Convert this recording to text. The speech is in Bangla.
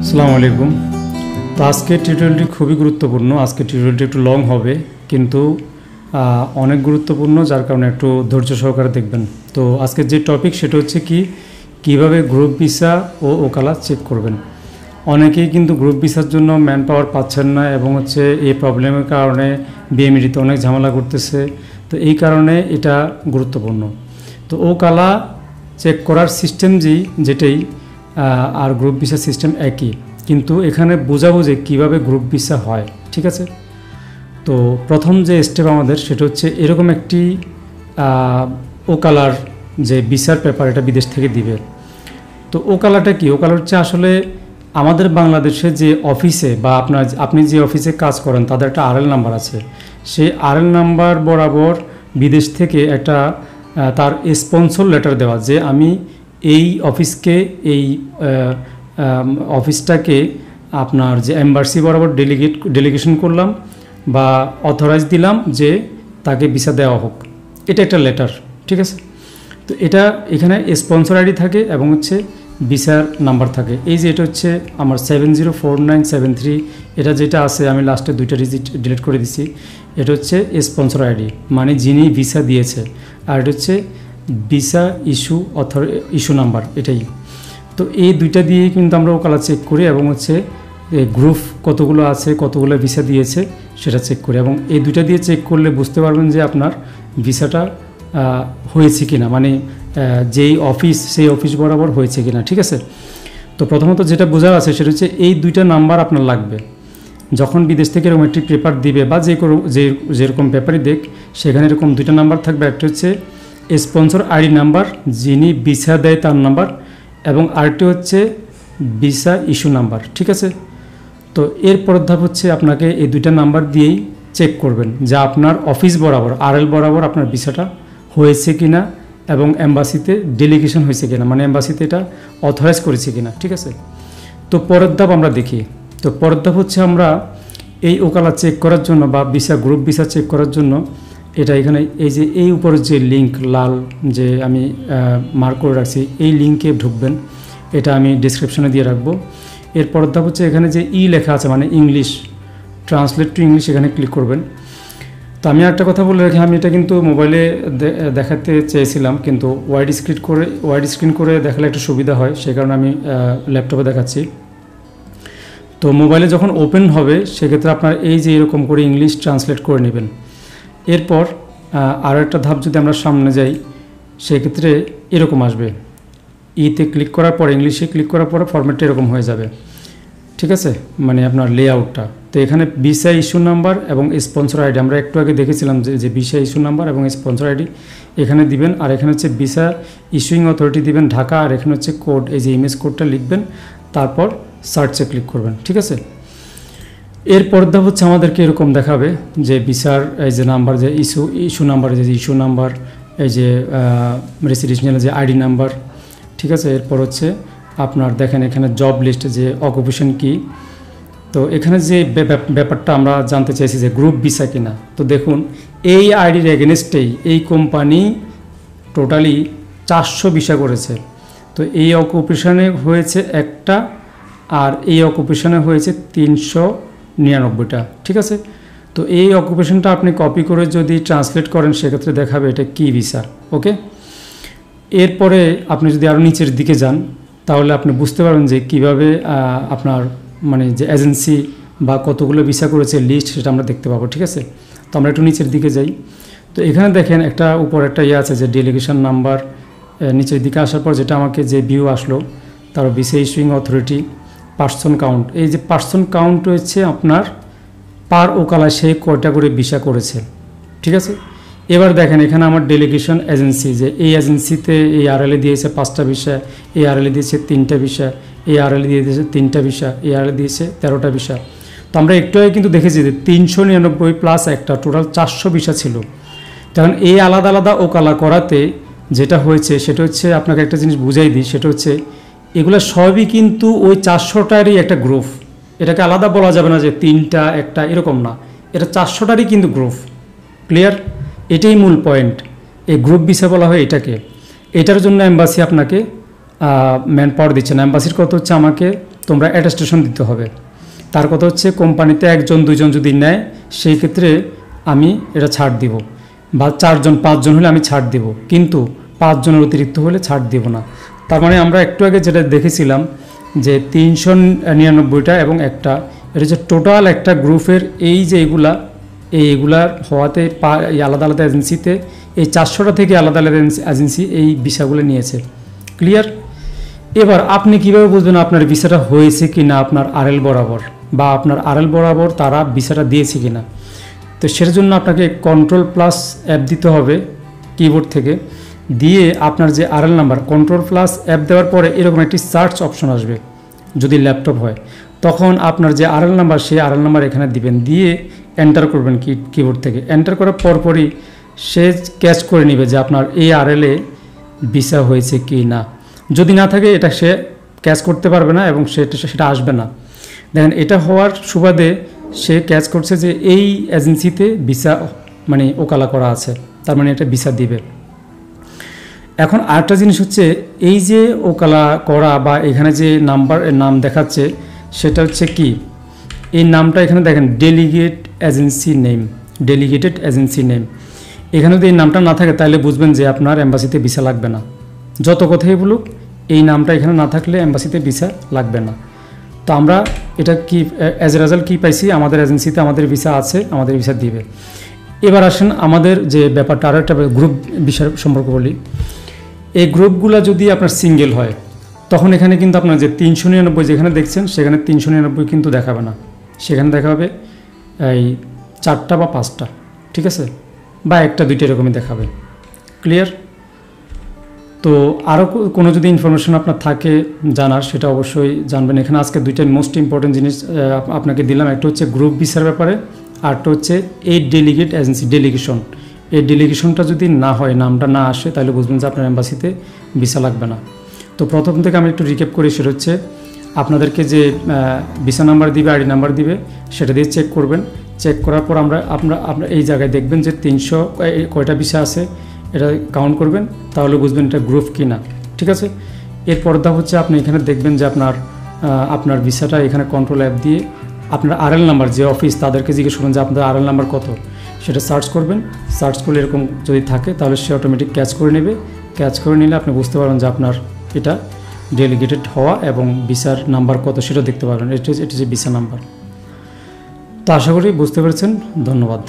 আসসালামু আলাইকুম। তো আজকের টিউটোরিয়ালটি খুবই গুরুত্বপূর্ণ। আজকের টিউটোরিয়ালটি একটু লং হবে, কিন্তু অনেক গুরুত্বপূর্ণ, যার কারণে একটু ধৈর্য সহকারে দেখবেন। তো আজকের যে টপিক সেটা হচ্ছে কিভাবে গ্রুপ ভিসা ও ওকালা চেক করবেন। অনেকেই কিন্তু গ্রুপ ভিসার জন্য ম্যান পাওয়ার পাচ্ছেন না, এবং এই প্রবলেমের কারণে বিএমইডিতে অনেক ঝামেলা করতেছে। তো এই কারণে এটা গুরুত্বপূর্ণ। তো ওকালা চেক করার সিস্টেম যেটাই আর গ্রুপ ভিসা সিস্টেম একই, কিন্তু এখানে বোঝাবো যে কীভাবে গ্রুপ ভিসা হয়। ঠিক আছে। তো প্রথম যে স্টেপ আমাদের সেটা হচ্ছে এরকম একটি ওকালার যে ভিসার পেপার, এটা বিদেশ থেকে দিবে। তো ওকালাটা কি? ওকালা হচ্ছে আসলে আমাদের বাংলাদেশে যে অফিসে বা আপনি যে অফিসে কাজ করেন তাদের একটা আরএল নাম্বার আছে। সেই আরএল নাম্বার বরাবর বিদেশ থেকে একটা তার স্পন্সর লেটার দেওয়া, যে আমি এই অফিসকে অফিসটাকে আপনার যে এম্বাসি বরাবর ডেলিগেশন করলাম বা অথরাইজ দিলাম যে তাকে ভিসা দেওয়া হোক। এটা একটা লেটার। ঠিক আছে। তো এখানে স্পন্সর আইডি থাকে এবং ভিসার নাম্বার থাকে। এই যে এটা হচ্ছে আমার 704973, এটা যেটা আছে আমি লাস্টে দুইটা ডিজিট ডিলিট করে দিছি। এটা হচ্ছে স্পন্সর আইডি, মানে যিনি ভিসা দিয়েছে। আর এটা হচ্ছে ভিসা ইস্যু নাম্বার, এটাই। তো এই দুইটা দিয়েই কিন্তু আমরা ওকালা চেক করি, এবং গ্রুপ কতগুলো আছে, কতগুলো ভিসা দিয়েছে সেটা চেক করি। এবং এই দুইটা দিয়ে চেক করলে বুঝতে পারবেন যে আপনার ভিসাটা হয়েছে কিনা, মানে যেই অফিস সেই অফিস বরাবর হয়েছে কিনা। ঠিক আছে। তো প্রথমত যেটা বোঝার আছে সেটা হচ্ছে এই দুইটা নাম্বার আপনার লাগবে। যখন বিদেশ থেকে এরকম একটি পেপার দিবে বা যেরকম পেপারই দেখ, সেখানে এরকম দুইটা নাম্বার থাকবে। একটা হচ্ছে স্পন্সর আইডি নাম্বার, যিনি ভিসা দেয় তার নাম্বার, এবং আরেকটি হচ্ছে ভিসা ইস্যু নাম্বার। ঠিক আছে। তো এরপর ধাপ হচ্ছে আপনাকে এই দুইটা নাম্বার দিয়েই চেক করবেন যে আপনার অফিস বরাবর আরএল বরাবর আপনার ভিসাটা হয়েছে কিনা, এবং এম্বাসিতে ডেলিগেশন হয়েছে কিনা, মানে এম্বাসিতে এটা অথরাইজ করেছে কিনা। ঠিক আছে। তো পরের ধাপ আমরা দেখি। তো পরের ধাপ হচ্ছে আমরা এই ওকালা চেক করার জন্য বা গ্রুপ ভিসা চেক করার জন্য এটা এখানে এই উপরের যে লিঙ্ক লাল যে আমি মার্ক করে রাখছি, এই লিঙ্কে ঢুকবেন। এটা আমি ডিসক্রিপশনে দিয়ে রাখবো। এরপর ধাপ হচ্ছে এখানে যে লেখা আছে, মানে ইংলিশ, ট্রান্সলেট টু ইংলিশ, এখানে ক্লিক করবেন। তো আমি একটা কথা বলে রাখি, আমি এটা কিন্তু মোবাইলে দেখাতে চেয়েছিলাম, কিন্তু ওয়াইড স্ক্রিন করে দেখালে একটু সুবিধা হয়, সেই কারণে আমি ল্যাপটপে দেখাচ্ছি। তো মোবাইলে যখন ওপেন হবে সেক্ষেত্রে আপনার এই যে এরকম করে ইংলিশ ট্রান্সলেট করে নেবেন। এরপর আরও একটা ধাপ যদি আমরা সামনে যাই, সেক্ষেত্রে এরকম আসবে। ইতে ক্লিক করার পর, ইংলিশে ক্লিক করার পরে ফরম্যাটটা এরকম হয়ে যাবে। ঠিক আছে, মানে আপনার লেআউটটা। তো এখানে ভিসা ইস্যু নাম্বার এবং স্পন্সর আইডি, আমরা একটু আগে দেখেছিলাম যে ভিসা ইস্যু নাম্বার এবং স্পন্সর আইডি এখানে দিবেন। আর এখানে হচ্ছে ভিসা ইস্যুইং অথরিটি দিবেন ঢাকা, আর এখানে হচ্ছে কোড, এই যে ইমেজ কোডটা লিখবেন, তারপর সার্চে ক্লিক করবেন। ঠিক আছে। এরপর ধাপ হচ্ছে আমাদেরকে এরকম দেখাবে যে ভিসার এই যে নাম্বার, যে ইস্যু নাম্বার, ইস্যু নাম্বার, এই যে রেসিডেন্সিয়াল যে আইডি নাম্বার। ঠিক আছে। এরপর হচ্ছে আপনার দেখেন এখানে জব লিস্টে যে অকুপেশন কি। তো এখানে যে ব্যাপারটা আমরা জানতে চাইছি যে গ্রুপ ভিসা কিনা। তো দেখুন এই আইডির এগেনস্টেই এই কোম্পানি টোটালি 400 ভিসা করেছে। তো এই অকুপেশনে হয়েছে একটা, আর এই অকুপেশনে হয়েছে 399টা। ঠিক আছে। তো এই অকুপেশনটা আপনি কপি করে যদি ট্রান্সলেট করেন সেক্ষেত্রে দেখাবে এটা কি ভিসা। ওকে। এরপরে আপনি যদি আরও নিচের দিকে যান তাহলে আপনি বুঝতে পারবেন যে কিভাবে আপনার মানে যে এজেন্সি বা কতগুলো ভিসা করেছে লিস্ট, সেটা আমরা দেখতে পাবো। ঠিক আছে। তো আমরা একটু নিচের দিকে যাই। তো এখানে দেখেন একটা উপর একটা আছে যে ডেলিগেশন নাম্বার। নিচের দিকে আসার পর যেটা আমাকে যে ভিউ আসলো, তার visa issuing authority, person count. এই যে পার্সন কাউন্ট হচ্ছে আপনার পার ওকালা সে কয়টা করে ভিসা করেছে। ঠিক আছে। এবার দেখেন এখানে আমার ডেলিগেশন এজেন্সি, যে এই এজেন্সিতে এই আরএলএ দিয়েছে 5টা ভিসা, এই আরএলএ দিয়েছে 3টা ভিসা, এই আরএলএ দিয়েছে 3টা ভিসা, এই আরএলএ দিয়েছে 13টা ভিসা। তো আমরা একটু আগে কিন্তু দেখেছি যে 399 প্লাস একটা টোটাল 400 ভিসা ছিল। কারণ এই আলাদা আলাদা ওকালা করাতে যেটা হয়েছে সেটা হচ্ছে, আপনাকে একটা জিনিস বুঝাই দিই, সেটা হচ্ছে এগুলো সবই কিন্তু ওই 400টারই একটা গ্রুপ। এটাকে আলাদা বলা যাবে না যে 3টা একটা, এরকম না, এটা 400টারই কিন্তু গ্রুপ। ক্লিয়ার? এটাই মূল পয়েন্ট। এই গ্রুপ ভিসা বলা হয় এটাকে। এটার জন্য এম্বাসি আপনাকে ম্যান পাওয়ার দিচ্ছে না। এম্বাসির কত হচ্ছে, আমাকে তোমরা অ্যাটেস্টেশন দিতে হবে। তার কথা হচ্ছে কোম্পানিতে 1 জন 2 জন যদি নেয় সেই ক্ষেত্রে আমি এটা ছাড় দিব, বা 4 জন 5 জন হলে আমি ছাড় দিব, কিন্তু 5 জনের অতিরিক্ত হলে ছাড় দিব না। তার মানে আমরা একটু আগে যেটা দেখেছিলাম যে 399টা এবং এটা হচ্ছে টোটাল একটা গ্রুপের এই যে এইগুলার হওয়াতে আলাদা আলাদা এজেন্সিতে এই 400টা থেকে আলাদা আলাদা এজেন্সি এই ভিসাগুলো নিয়েছে। ক্লিয়ার? এবার আপনি কিভাবে বুঝবেন আপনার ভিসাটা হয়েছে কি না আপনার আরএল বরাবর, বা আপনার আরএল বরাবর তারা ভিসাটা দিয়েছে কি না? তো সেটার জন্য আপনাকে কন্ট্রোল+ অ্যাপ দিতে হবে কিবোর্ড থেকে, দিয়ে আপনার যে আরএল নাম্বার কন্ট্রোল+ অ্যাপ দেওয়ার পরে এরকম একটি সার্চ অপশন আসবে যদি ল্যাপটপ হয়, তখন আপনার যে আরএল নাম্বার সেই আরএল নাম্বার এখানে দিবেন, দিয়ে এন্টার করবেন কিবোর্ড থেকে। এন্টার করার পরপরই সে ক্যাচ করে নেবে যে আপনার এই আরএলে ভিসা হয়েছে কি না। যদি না থাকে এটা সে ক্যাচ করতে পারবে না এবং সেটা আসবে না। দেখেন এটা হওয়ার সুবাদে সে ক্যাচ করছে যে এই এজেন্সিতে ভিসা মানে ওকালা করা আছে, তার মানে এটা ভিসা দিবে। এখন আরেকটা জিনিস হচ্ছে এই যে ওকালা করা বা এখানে যে নাম দেখাচ্ছে সেটা হচ্ছে কি, এই নামটা এখানে দেখেন ডেলিগেটেড এজেন্সি নেম। এখানে যদি এই নামটা না থাকে তাহলে বুঝবেন যে আপনার এম্বাসিতে ভিসা লাগবে না। যত কথাই বলুক এই নামটা এখানে না থাকলে এম্বাসিতে ভিসা লাগবে না। তো আমরা এটা কি অ্যাজ এ রেজাল্ট কী পাইছি, আমাদের এজেন্সিতে আমাদের ভিসা আছে, আমাদের ভিসা দিবে। এবার আসেন আমাদের যে ব্যাপারটা আরও একটা গ্রুপ বিষয় সম্পর্কে বলি। এই গ্রুপগুলো যদি আপনার সিঙ্গেল হয় তখন এখানে কিন্তু আপনার যে 399 যেখানে দেখছেন সেখানে 399 কিন্তু দেখাবে না, সেখানে দেখাবে এই 4টা বা 5টা, ঠিক আছে, বা 1টা 2টা এরকমই দেখাবে। ক্লিয়ার? তো আরও কোনো যদি ইনফরমেশন আপনার থাকে জানার সেটা অবশ্যই জানবেন। এখানে আজকে 2টা মোস্ট ইম্পর্টেন্ট জিনিস আপনাকে দিলাম, একটা হচ্ছে গ্রুপ ভিসার ব্যাপারে, আরটা হচ্ছে এই ডেলিগেট এজেন্সি ডেলিগেশন। এই ডেলিগেশনটা যদি না হয়, নামটা না আসে, তাহলে বুঝবেন যে আপনার এম্বাসিতে ভিসা লাগবে না। তো প্রথম থেকে আমি একটু রিক্যাপ করি, সেটা হচ্ছে আপনাদেরকে যে ভিসা নাম্বার দিবে, আইডি নাম্বার দিবে, সেটা দিয়ে চেক করবেন। চেক করার পর আপনার এই জায়গায় দেখবেন যে 300 কয়টা ভিসা আছে এটা কাউন্ট করবেন, তাহলে বুঝবেন এটা গ্রুপ কি না। ঠিক আছে? এরপর হচ্ছে আপনি এখানে দেখবেন যে আপনার ভিসাটা এখানে কন্ট্রোল অ্যাপ দিয়ে আপনার আরএল নাম্বার, যে অফিস তাদেরকে জিজ্ঞেস করবেন যে আপনার আরএল নাম্বার কত, সেটা সার্চ করবেন। সার্চ করলে এরকম যদি থাকে তাহলে সে অটোমেটিক ক্যাচ করে নেবে। ক্যাচ করে নিলে আপনি বুঝতে পারবেন যে আপনার এটা ডেলিগেটেড হওয়া এবং ভিসার নাম্বার কত সেটা দেখতে পারবেন। এটা হচ্ছে ভিসা নাম্বার। তো আশা করি বুঝতে পেরেছেন। ধন্যবাদ।